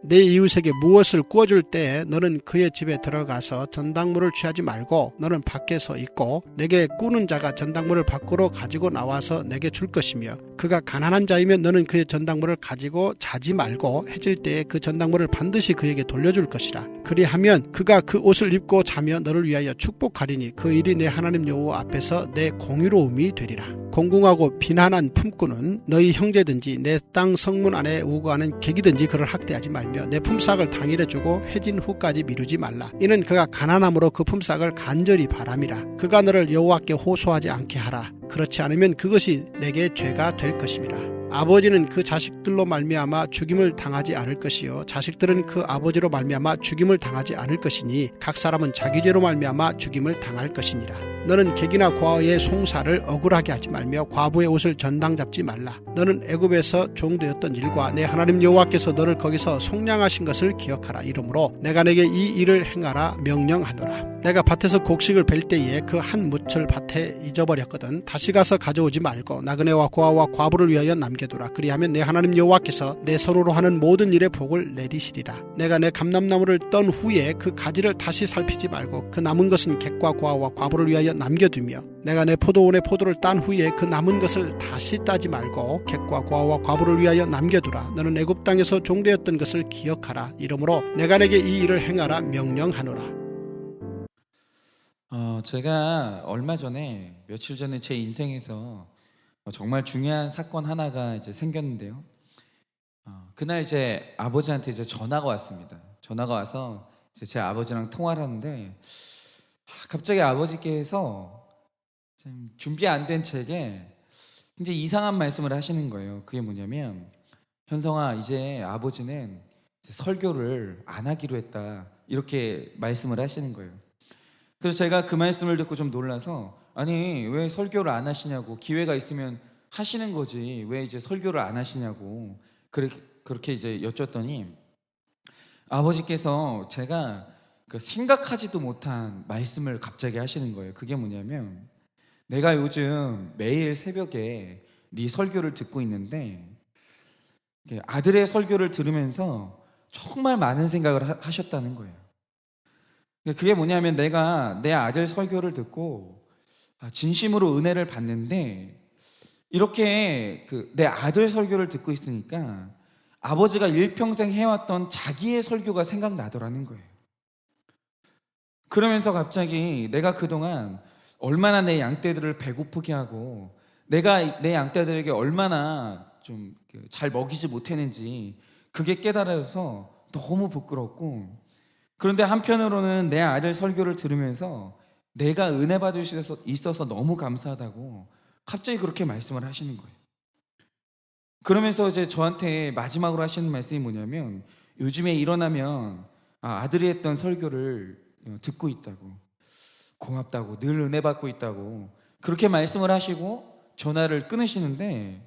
내 이웃에게 무엇을 구워줄 때 너는 그의 집에 들어가서 전당물을 취하지 말고 너는 밖에서 있고 내게 꾸는 자가 전당물을 밖으로 가지고 나와서 내게 줄 것이며 그가 가난한 자이면 너는 그의 전당물을 가지고 자지 말고 해질 때에 그 전당물을 반드시 그에게 돌려줄 것이라. 그리하면 그가 그 옷을 입고 자며 너를 위하여 축복하리니 그 일이 내 하나님 여호와 앞에서 내 공의로움이 되리라. 공궁하고 빈한한 품꾼은 너희 형제든지 내 땅 성문 안에 우거하는 객이든지 그를 학대하지 말며 내 품삯을 당일에 주고 해진 후까지 미루지 말라. 이는 그가 가난함으로 그 품삯을 간절히 바람이라. 그가 너를 여호와께 호소하지 않게 하라. 그렇지 않으면 그것이 내게 죄가 될 것임이라. 아버지는 그 자식들로 말미암아 죽임을 당하지 않을 것이요 자식들은 그 아버지로 말미암아 죽임을 당하지 않을 것이니 각 사람은 자기 죄로 말미암아 죽임을 당할 것이니라. 너는 객이나 과부의 송사를 억울하게 하지 말며 과부의 옷을 전당 잡지 말라. 너는 애굽에서 종되었던 일과 내 하나님 여호와께서 너를 거기서 속량하신 것을 기억하라. 이러므로 내가 내게 이 일을 행하라 명령하노라. 내가 밭에서 곡식을 벨 때에 그 한 묻을 밭에 잊어버렸거든. 다시 가서 가져오지 말고 나그네와 고아와 과부를 위하여 남겨두라. 그리하면 내 하나님 여호와께서 내 손으로 하는 모든 일에 복을 내리시리라. 내가 내 감람나무를 떤 후에 그 가지를 다시 살피지 말고 그 남은 것은 객과 고아와 과부를 위하여 남겨두며 내가 내 포도원의 포도를 딴 후에 그 남은 것을 다시 따지 말고 객과 고아와 과부를 위하여 남겨두라. 너는 애굽 땅에서 종되었던 것을 기억하라. 이러므로 내가 내게 이 일을 행하라 명령하노라. 제가 얼마 전에 며칠 전에 제 인생에서 정말 중요한 사건 하나가 이제 생겼는데요. 그날 이제 아버지한테 이제 전화가 왔습니다. 전화가 와서 이제 제 아버지랑 통화를 하는데 갑자기 아버지께서 지금 준비 안 된 제게 굉장히 이상한 말씀을 하시는 거예요. 그게 뭐냐면 현성아 이제 아버지는 이제 설교를 안 하기로 했다 이렇게 말씀을 하시는 거예요. 그래서 제가 그 말씀을 듣고 좀 놀라서 아니 왜 설교를 안 하시냐고 기회가 있으면 하시는 거지 왜 이제 설교를 안 하시냐고 그렇게 이제 여쭸더니 아버지께서 제가 그 생각하지도 못한 말씀을 갑자기 하시는 거예요. 그게 뭐냐면 내가 요즘 매일 새벽에 네 설교를 듣고 있는데 아들의 설교를 들으면서 정말 많은 생각을 하셨다는 거예요. 그게 뭐냐면 내가 내 아들 설교를 듣고 진심으로 은혜를 받는데 이렇게 내 아들 설교를 듣고 있으니까 아버지가 일평생 해왔던 자기의 설교가 생각나더라는 거예요. 그러면서 갑자기 내가 그동안 얼마나 내 양떼들을 배고프게 하고 내가 내 양떼들에게 얼마나 좀 잘 먹이지 못했는지 그게 깨달아서 너무 부끄럽고 그런데 한편으로는 내 아들 설교를 들으면서 내가 은혜 받을 수 있어서 너무 감사하다고 갑자기 그렇게 말씀을 하시는 거예요. 그러면서 이제 저한테 마지막으로 하시는 말씀이 뭐냐면 요즘에 일어나면 아들이 했던 설교를 듣고 있다고 고맙다고 늘 은혜 받고 있다고 그렇게 말씀을 하시고 전화를 끊으시는데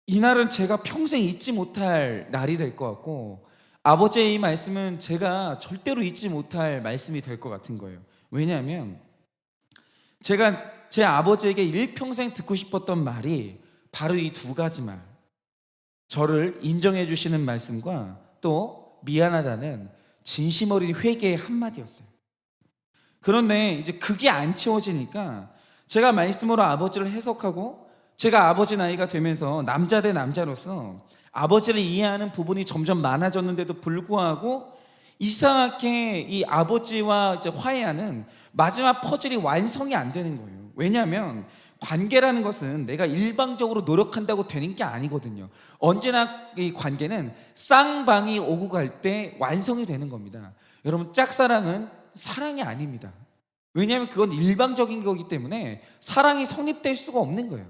이날은 제가 평생 잊지 못할 날이 될 것 같고 아버지의 이 말씀은 제가 절대로 잊지 못할 말씀이 될 것 같은 거예요. 왜냐하면 제가 제 아버지에게 일평생 듣고 싶었던 말이 바로 이 두 가지 말, 저를 인정해 주시는 말씀과 또 미안하다는 진심 어린 회개의 한마디였어요. 그런데 이제 그게 안 채워지니까 제가 말씀으로 아버지를 해석하고 제가 아버지 나이가 되면서 남자 대 남자로서 아버지를 이해하는 부분이 점점 많아졌는데도 불구하고 이상하게 이 아버지와 이제 화해하는 마지막 퍼즐이 완성이 안 되는 거예요. 왜냐하면 관계라는 것은 내가 일방적으로 노력한다고 되는 게 아니거든요. 언제나 이 관계는 쌍방이 오고 갈 때 완성이 되는 겁니다. 여러분 짝사랑은 사랑이 아닙니다. 왜냐하면 그건 일방적인 거기 때문에 사랑이 성립될 수가 없는 거예요.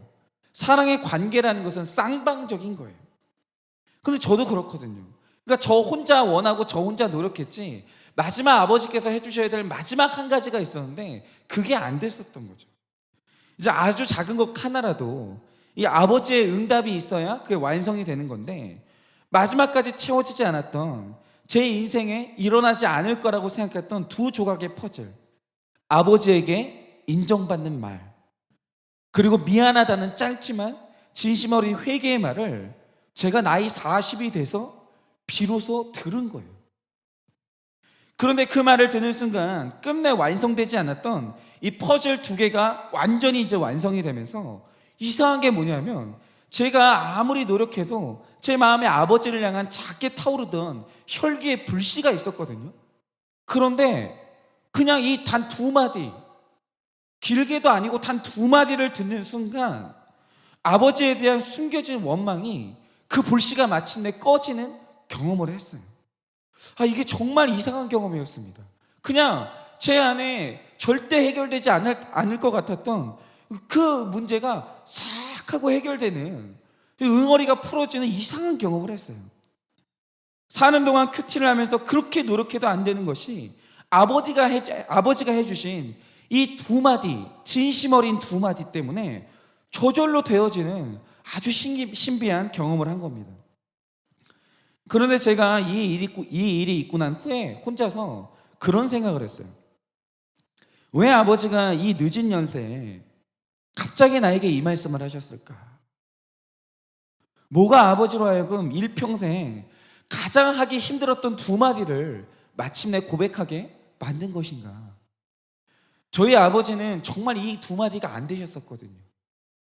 사랑의 관계라는 것은 쌍방적인 거예요. 근데 저도 그렇거든요. 그러니까 저 혼자 원하고 저 혼자 노력했지 마지막 아버지께서 해주셔야 될 마지막 한 가지가 있었는데 그게 안 됐었던 거죠. 이제 아주 작은 것 하나라도 이 아버지의 응답이 있어야 그게 완성이 되는 건데 마지막까지 채워지지 않았던 제 인생에 일어나지 않을 거라고 생각했던 두 조각의 퍼즐, 아버지에게 인정받는 말 그리고 미안하다는 짧지만 진심 어린 회개의 말을 제가 나이 40이 돼서 비로소 들은 거예요. 그런데 그 말을 듣는 순간 끝내 완성되지 않았던 이 퍼즐 두 개가 완전히 이제 완성이 되면서 이상한 게 뭐냐면 제가 아무리 노력해도 제 마음에 아버지를 향한 작게 타오르던 혈기의 불씨가 있었거든요. 그런데 그냥 이 단 두 마디, 길게도 아니고 단 두 마디를 듣는 순간 아버지에 대한 숨겨진 원망이 그 불씨가 마침내 꺼지는 경험을 했어요. 이게 정말 이상한 경험이었습니다. 그냥 제 안에 절대 해결되지 않을 것 같았던 그 문제가 싹 하고 해결되는, 응어리가 풀어지는 이상한 경험을 했어요. 사는 동안 큐티를 하면서 그렇게 노력해도 안 되는 것이 아버지가 해주신 이 두 마디, 진심 어린 두 마디 때문에 저절로 되어지는 아주 신비한 경험을 한 겁니다. 그런데 제가 이 일이 있고 난 후에 혼자서 그런 생각을 했어요. 왜 아버지가 이 늦은 연세에 갑자기 나에게 이 말씀을 하셨을까? 뭐가 아버지로 하여금 일평생 가장 하기 힘들었던 두 마디를 마침내 고백하게 만든 것인가? 저희 아버지는 정말 이 두 마디가 안 되셨었거든요.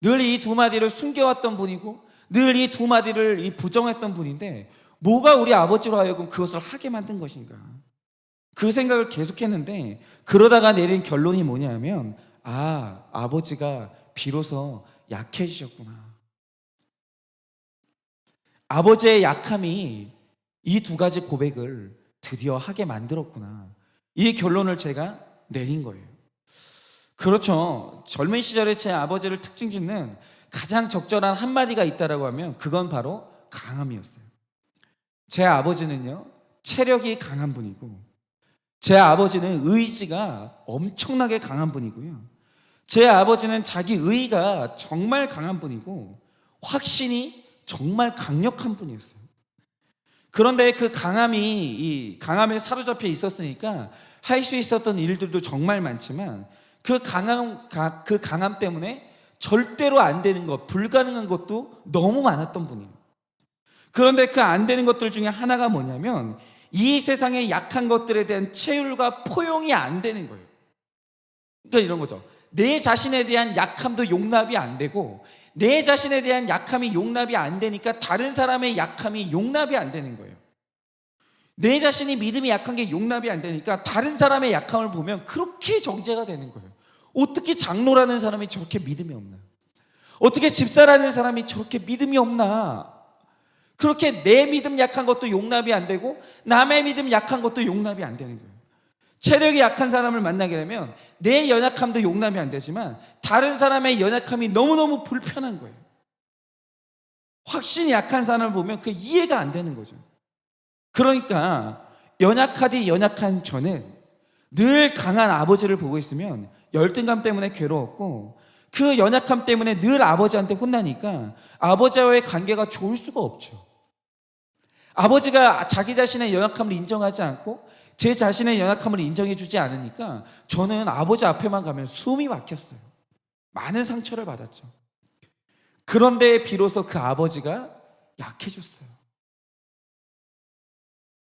늘 이 두 마디를 숨겨왔던 분이고 늘 이 두 마디를 부정했던 분인데 뭐가 우리 아버지로 하여금 그것을 하게 만든 것인가? 그 생각을 계속했는데 그러다가 내린 결론이 뭐냐면 아버지가 비로소 약해지셨구나. 아버지의 약함이 이 두 가지 고백을 드디어 하게 만들었구나. 이 결론을 제가 내린 거예요. 그렇죠. 젊은 시절에 제 아버지를 특징 짓는 가장 적절한 한마디가 있다라고 하면 그건 바로 강함이었어요. 제 아버지는요, 체력이 강한 분이고 제 아버지는 의지가 엄청나게 강한 분이고요. 제 아버지는 자기 의의가 정말 강한 분이고 확신이 정말 강력한 분이었어요. 그런데 그 이 강함에 사로잡혀 있었으니까 할 수 있었던 일들도 정말 많지만 그 강함 때문에 절대로 안 되는 것, 불가능한 것도 너무 많았던 분이에요. 그런데 그 안 되는 것들 중에 하나가 뭐냐면 이 세상의 약한 것들에 대한 체휼과 포용이 안 되는 거예요. 그러니까 이런 거죠. 내 자신에 대한 약함도 용납이 안 되고 내 자신에 대한 약함이 용납이 안 되니까 다른 사람의 약함이 용납이 안 되는 거예요. 내 자신이 믿음이 약한 게 용납이 안 되니까 다른 사람의 약함을 보면 그렇게 정죄가 되는 거예요. 어떻게 장로라는 사람이 저렇게 믿음이 없나? 어떻게 집사라는 사람이 저렇게 믿음이 없나? 그렇게 내 믿음 약한 것도 용납이 안 되고 남의 믿음 약한 것도 용납이 안 되는 거예요. 체력이 약한 사람을 만나게 되면 내 연약함도 용납이 안 되지만 다른 사람의 연약함이 너무너무 불편한 거예요. 확신이 약한 사람을 보면 그 이해가 안 되는 거죠. 그러니까 연약하디 연약한 저는 늘 강한 아버지를 보고 있으면 열등감 때문에 괴로웠고 그 연약함 때문에 늘 아버지한테 혼나니까 아버지와의 관계가 좋을 수가 없죠. 아버지가 자기 자신의 연약함을 인정하지 않고 제 자신의 연약함을 인정해 주지 않으니까 저는 아버지 앞에만 가면 숨이 막혔어요. 많은 상처를 받았죠. 그런데 비로소 그 아버지가 약해졌어요.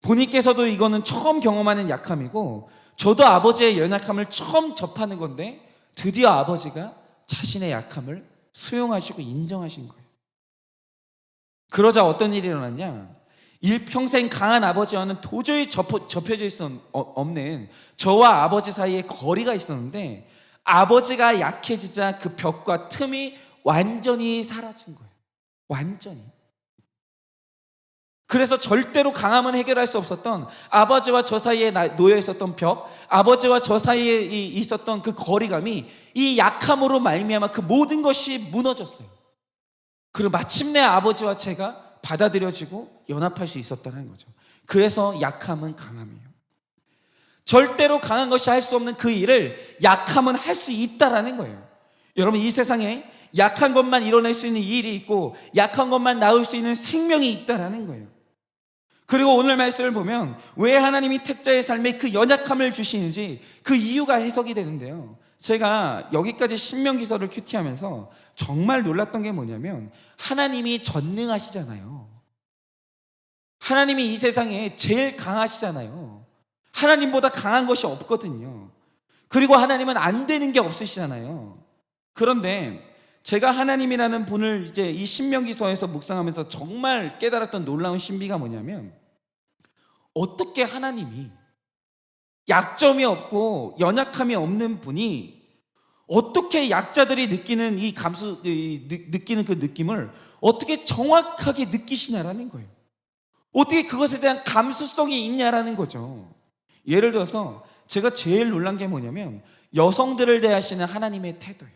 본인께서도 이거는 처음 경험하는 약함이고 저도 아버지의 연약함을 처음 접하는 건데 드디어 아버지가 자신의 약함을 수용하시고 인정하신 거예요. 그러자 어떤 일이 일어났냐? 일평생 강한 아버지와는 도저히 접혀질 수 없는 저와 아버지 사이에 거리가 있었는데 아버지가 약해지자 그 벽과 틈이 완전히 사라진 거예요. 완전히. 그래서 절대로 강함은 해결할 수 없었던 아버지와 저 사이에 놓여 있었던 벽, 아버지와 저 사이에 있었던 그 거리감이 이 약함으로 말미암아 그 모든 것이 무너졌어요. 그리고 마침내 아버지와 제가 받아들여지고 연합할 수 있었다는 거죠. 그래서 약함은 강함이에요. 절대로 강한 것이 할 수 없는 그 일을 약함은 할 수 있다라는 거예요. 여러분, 이 세상에 약한 것만 이뤄낼 수 있는 일이 있고 약한 것만 낳을 수 있는 생명이 있다라는 거예요. 그리고 오늘 말씀을 보면 왜 하나님이 택자의 삶에 그 연약함을 주시는지 그 이유가 해석이 되는데요. 제가 여기까지 신명기서를 큐티하면서 정말 놀랐던 게 뭐냐면 하나님이 전능하시잖아요. 하나님이 이 세상에 제일 강하시잖아요. 하나님보다 강한 것이 없거든요. 그리고 하나님은 안 되는 게 없으시잖아요. 그런데 제가 하나님이라는 분을 이제 이 신명기서에서 묵상하면서 정말 깨달았던 놀라운 신비가 뭐냐면, 어떻게 하나님이 약점이 없고 연약함이 없는 분이 어떻게 약자들이 느끼는 느끼는 그 느낌을 어떻게 정확하게 느끼시냐라는 거예요. 어떻게 그것에 대한 감수성이 있냐라는 거죠. 예를 들어서 제가 제일 놀란 게 뭐냐면 여성들을 대하시는 하나님의 태도예요.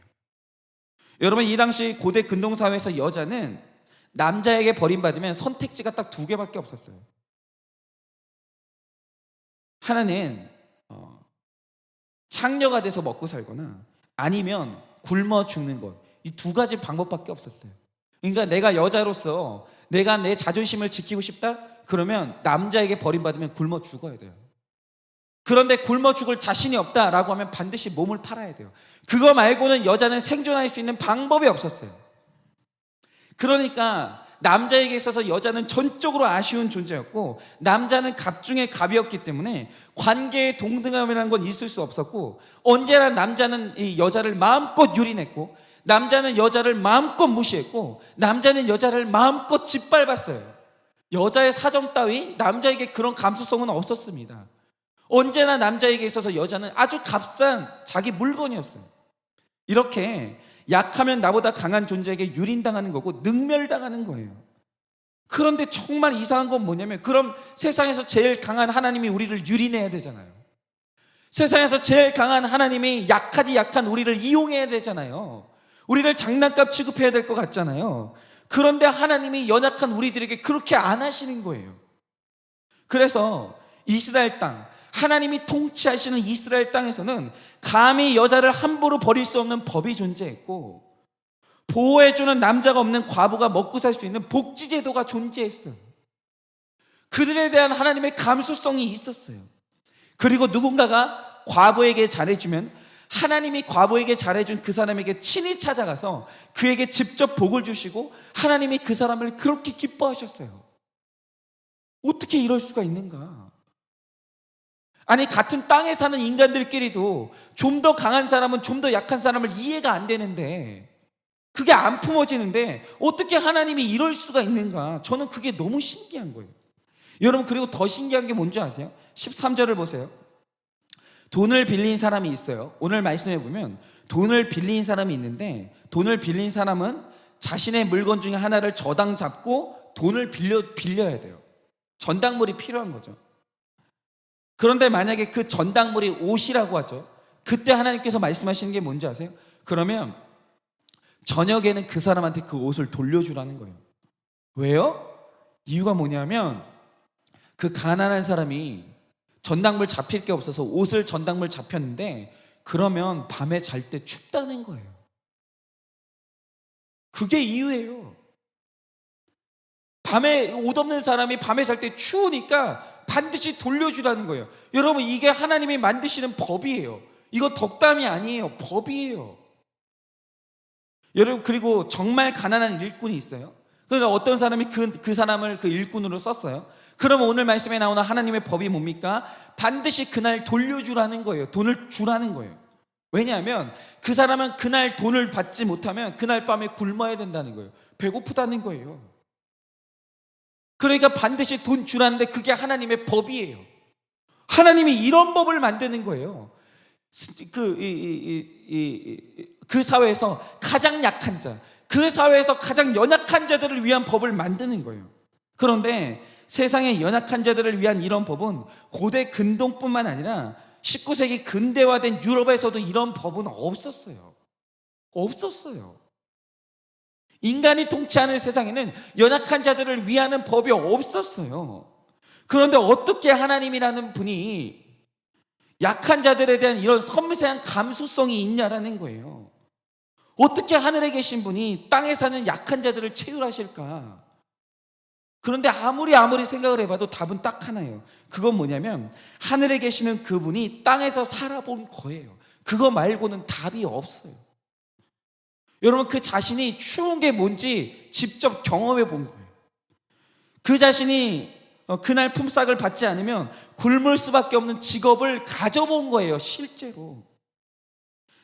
여러분, 이 당시 고대 근동사회에서 여자는 남자에게 버림받으면 선택지가 딱 두 개밖에 없었어요. 하나는 창녀가 돼서 먹고 살거나 아니면 굶어 죽는 것. 이 두 가지 방법밖에 없었어요. 그러니까 내가 여자로서 내가 내 자존심을 지키고 싶다? 그러면 남자에게 버림받으면 굶어 죽어야 돼요. 그런데 굶어 죽을 자신이 없다라고 하면 반드시 몸을 팔아야 돼요. 그거 말고는 여자는 생존할 수 있는 방법이 없었어요. 그러니까 남자에게 있어서 여자는 전적으로 아쉬운 존재였고, 남자는 갑 중에 갑이었기 때문에 관계의 동등함이라는 건 있을 수 없었고, 언제나 남자는 이 여자를 마음껏 유린했고, 남자는 여자를 마음껏 무시했고, 남자는 여자를 마음껏 짓밟았어요. 여자의 사정 따위 남자에게 그런 감수성은 없었습니다. 언제나 남자에게 있어서 여자는 아주 값싼 자기 물건이었어요. 이렇게 약하면 나보다 강한 존재에게 유린당하는 거고 능멸당하는 거예요. 그런데 정말 이상한 건 뭐냐면, 그럼 세상에서 제일 강한 하나님이 우리를 유린해야 되잖아요. 세상에서 제일 강한 하나님이 약한 우리를 이용해야 되잖아요. 우리를 장난감 취급해야 될 것 같잖아요. 그런데 하나님이 연약한 우리들에게 그렇게 안 하시는 거예요. 그래서 이스라엘 땅, 하나님이 통치하시는 이스라엘 땅에서는 감히 여자를 함부로 버릴 수 없는 법이 존재했고, 보호해주는 남자가 없는 과부가 먹고 살 수 있는 복지제도가 존재했어요. 그들에 대한 하나님의 감수성이 있었어요. 그리고 누군가가 과부에게 잘해주면 하나님이 과부에게 잘해준 그 사람에게 친히 찾아가서 그에게 직접 복을 주시고 하나님이 그 사람을 그렇게 기뻐하셨어요. 어떻게 이럴 수가 있는가? 아니, 같은 땅에 사는 인간들끼리도 좀 더 강한 사람은 좀 더 약한 사람을 이해가 안 되는데, 그게 안 품어지는데 어떻게 하나님이 이럴 수가 있는가? 저는 그게 너무 신기한 거예요. 여러분, 그리고 더 신기한 게 뭔지 아세요? 13절을 보세요. 돈을 빌린 사람이 있어요. 오늘 말씀해 보면 돈을 빌린 사람이 있는데, 돈을 빌린 사람은 자신의 물건 중에 하나를 저당 잡고 돈을 빌려야 돼요. 전당물이 필요한 거죠. 그런데 만약에 그 전당물이 옷이라고 하죠. 그때 하나님께서 말씀하시는 게 뭔지 아세요? 그러면 저녁에는 그 사람한테 그 옷을 돌려주라는 거예요. 왜요? 이유가 뭐냐면 그 가난한 사람이 전당물 잡힐 게 없어서 옷을 전당물 잡혔는데, 그러면 밤에 잘 때 춥다는 거예요. 그게 이유예요. 밤에 옷 없는 사람이 밤에 잘 때 추우니까 반드시 돌려주라는 거예요. 여러분, 이게 하나님이 만드시는 법이에요. 이거 덕담이 아니에요. 법이에요. 여러분, 그리고 정말 가난한 일꾼이 있어요. 그러니까 어떤 사람이 그 사람을 그 일꾼으로 썼어요. 그러면 오늘 말씀에 나오는 하나님의 법이 뭡니까? 반드시 그날 돌려주라는 거예요. 돈을 주라는 거예요. 왜냐하면 그 사람은 그날 돈을 받지 못하면 그날 밤에 굶어야 된다는 거예요. 배고프다는 거예요. 그러니까 반드시 돈 주라는데 그게 하나님의 법이에요. 하나님이 이런 법을 만드는 거예요. 그 사회에서 가장 약한 자, 그 사회에서 가장 연약한 자들을 위한 법을 만드는 거예요. 그런데 세상의 연약한 자들을 위한 이런 법은 고대 근동뿐만 아니라 19세기 근대화된 유럽에서도 이런 법은 없었어요. 없었어요. 인간이 통치하는 세상에는 연약한 자들을 위하는 법이 없었어요. 그런데 어떻게 하나님이라는 분이 약한 자들에 대한 이런 섬세한 감수성이 있냐라는 거예요. 어떻게 하늘에 계신 분이 땅에 사는 약한 자들을 채울하실까? 그런데 아무리 생각을 해봐도 답은 딱 하나예요. 그건 뭐냐면 하늘에 계시는 그분이 땅에서 살아본 거예요. 그거 말고는 답이 없어요. 여러분, 그 자신이 추운 게 뭔지 직접 경험해 본 거예요. 그 자신이 그날 품삯을 받지 않으면 굶을 수밖에 없는 직업을 가져본 거예요. 실제로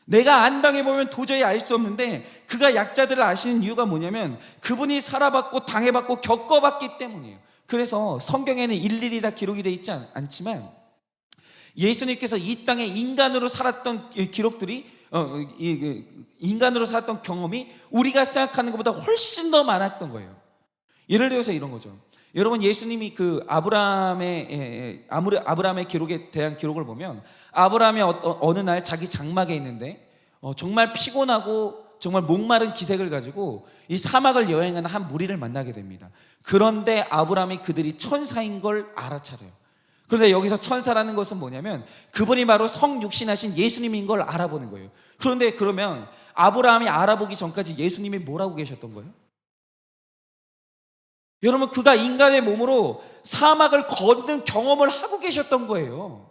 내가 안 당해보면 도저히 알 수 없는데, 그가 약자들을 아시는 이유가 뭐냐면 그분이 살아봤고 당해봤고 겪어봤기 때문이에요. 그래서 성경에는 일일이 다 기록이 되어 있지 않지만 예수님께서 이 땅에 인간으로 살았던 기록들이 인간으로 살았던 경험이 우리가 생각하는 것보다 훨씬 더 많았던 거예요. 예를 들어서 이런 거죠. 여러분, 예수님이 그 아브라함의 기록에 대한 기록을 보면, 아브라함이 어느 날 자기 장막에 있는데 정말 피곤하고 정말 목마른 기색을 가지고 이 사막을 여행하는 한 무리를 만나게 됩니다. 그런데 아브라함이 그들이 천사인 걸 알아차려요. 그런데 여기서 천사라는 것은 뭐냐면 그분이 바로 성육신하신 예수님인 걸 알아보는 거예요. 그런데 그러면 아브라함이 알아보기 전까지 예수님이 뭐라고 계셨던 거예요? 여러분, 그가 인간의 몸으로 사막을 걷는 경험을 하고 계셨던 거예요.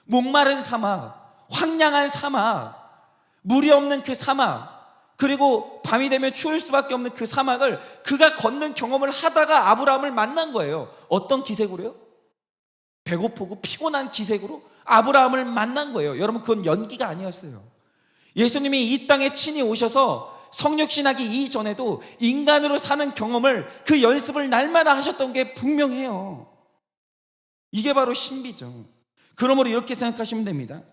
목마른 사막, 황량한 사막, 물이 없는 그 사막, 그리고 밤이 되면 추울 수밖에 없는 그 사막을 그가 걷는 경험을 하다가 아브라함을 만난 거예요. 어떤 기색으로요? 배고프고 피곤한 기색으로 아브라함을 만난 거예요. 여러분, 그건 연기가 아니었어요. 예수님이 이 땅에 친히 오셔서 성육신하기 이전에도 인간으로 사는 경험을, 그 연습을 날마다 하셨던 게 분명해요. 이게 바로 신비죠. 그러므로 이렇게 생각하시면 됩니다.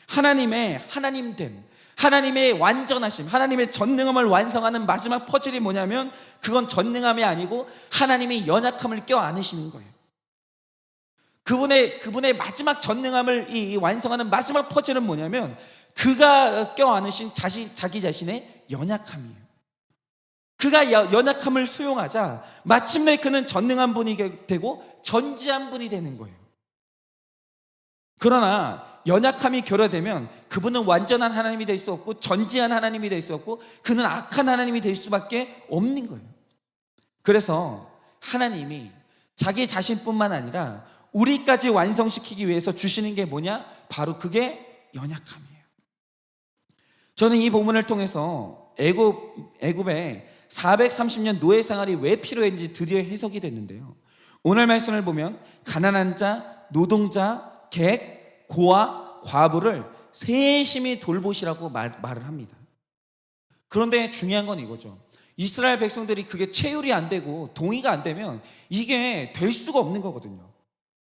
하나님의 하나님됨, 하나님의 완전하심, 하나님의 전능함을 완성하는 마지막 퍼즐이 뭐냐면 그건 전능함이 아니고 하나님의 연약함을 껴안으시는 거예요. 그분의 마지막 전능함을 완성하는 마지막 퍼즐은 뭐냐면 그가 껴안으신 자기 자신의 연약함이에요. 그가 연약함을 수용하자 마침내 그는 전능한 분이 되고 전지한 분이 되는 거예요. 그러나 연약함이 결여되면 그분은 완전한 하나님이 될 수 없고 전지한 하나님이 될 수 없고 그는 악한 하나님이 될 수밖에 없는 거예요. 그래서 하나님이 자기 자신뿐만 아니라 우리까지 완성시키기 위해서 주시는 게 뭐냐? 바로 그게 연약함이에요. 저는 이 본문을 통해서 애굽의 430년 노예 생활이 왜 필요했는지 드디어 해석이 됐는데요. 오늘 말씀을 보면 가난한 자, 노동자, 객, 고아, 과부를 세심히 돌보시라고 말을 합니다. 그런데 중요한 건 이거죠. 이스라엘 백성들이 그게 체율이 안 되고 동의가 안 되면 이게 될 수가 없는 거거든요.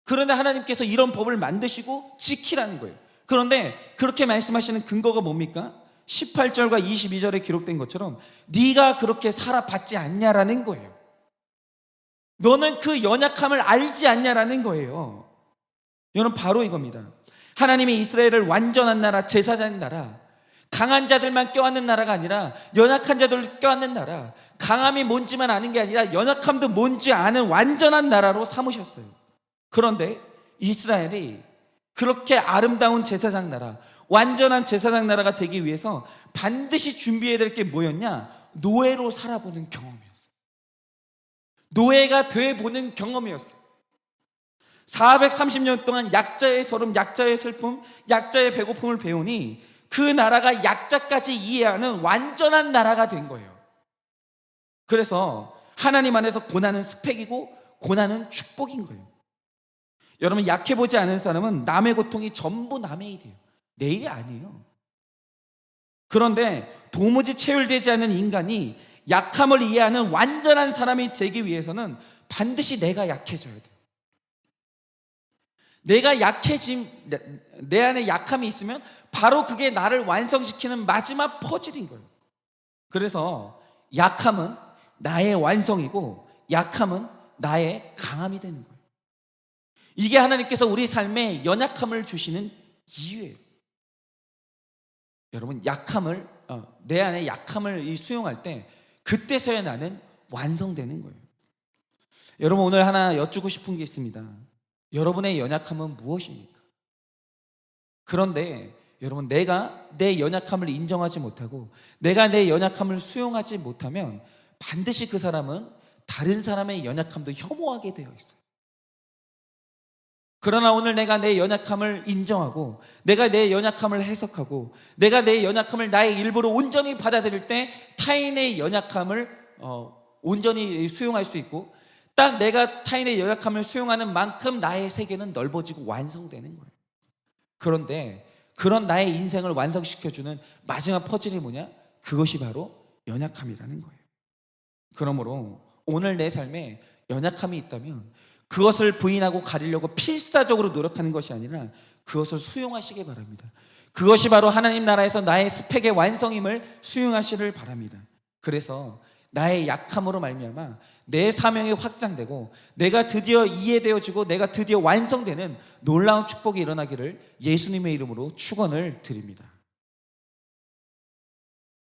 그런데 하나님께서 이런 법을 만드시고 지키라는 거예요. 그런데 그렇게 말씀하시는 근거가 뭡니까? 18절과 22절에 기록된 것처럼 네가 그렇게 살아봤지 않냐라는 거예요. 너는 그 연약함을 알지 않냐라는 거예요. 여러분, 바로 이겁니다. 하나님이 이스라엘을 완전한 나라, 제사장 나라, 강한 자들만 껴안는 나라가 아니라 연약한 자들을 껴안는 나라, 강함이 뭔지만 아는 게 아니라 연약함도 뭔지 아는 완전한 나라로 삼으셨어요. 그런데 이스라엘이 그렇게 아름다운 제사장 나라, 완전한 제사장 나라가 되기 위해서 반드시 준비해야 될 게 뭐였냐? 노예로 살아보는 경험이었어요. 노예가 돼보는 경험이었어요. 430년 동안 약자의 서름, 약자의 슬픔, 약자의 배고픔을 배우니 그 나라가 약자까지 이해하는 완전한 나라가 된 거예요. 그래서 하나님 안에서 고난은 스펙이고 고난은 축복인 거예요. 여러분, 약해보지 않은 사람은 남의 고통이 전부 남의 일이에요. 내 일이 아니에요. 그런데 도무지 체율되지 않는 인간이 약함을 이해하는 완전한 사람이 되기 위해서는 반드시 내가 약해져야 돼요. 내가 내 안에 약함이 있으면 바로 그게 나를 완성시키는 마지막 퍼즐인 거예요. 그래서 약함은 나의 완성이고 약함은 나의 강함이 되는 거예요. 이게 하나님께서 우리 삶에 연약함을 주시는 이유예요. 여러분, 내 안에 약함을 수용할 때 그때서야 나는 완성되는 거예요. 여러분, 오늘 하나 여쭈고 싶은 게 있습니다. 여러분의 연약함은 무엇입니까? 그런데 여러분, 내가 내 연약함을 인정하지 못하고 내가 내 연약함을 수용하지 못하면 반드시 그 사람은 다른 사람의 연약함도 혐오하게 되어 있어요. 그러나 오늘 내가 내 연약함을 인정하고 내가 내 연약함을 해석하고 내가 내 연약함을 나의 일부로 온전히 받아들일 때 타인의 연약함을 온전히 수용할 수 있고 딱 내가 타인의 연약함을 수용하는 만큼 나의 세계는 넓어지고 완성되는 거예요. 그런데 그런 나의 인생을 완성시켜주는 마지막 퍼즐이 뭐냐? 그것이 바로 연약함이라는 거예요. 그러므로 오늘 내 삶에 연약함이 있다면 그것을 부인하고 가리려고 필사적으로 노력하는 것이 아니라 그것을 수용하시기 바랍니다. 그것이 바로 하나님 나라에서 나의 스펙의 완성임을 수용하시를 바랍니다. 그래서 나의 약함으로 말미암아 내 사명이 확장되고 내가 드디어 이해되어지고 내가 드디어 완성되는 놀라운 축복이 일어나기를 예수님의 이름으로 축원을 드립니다.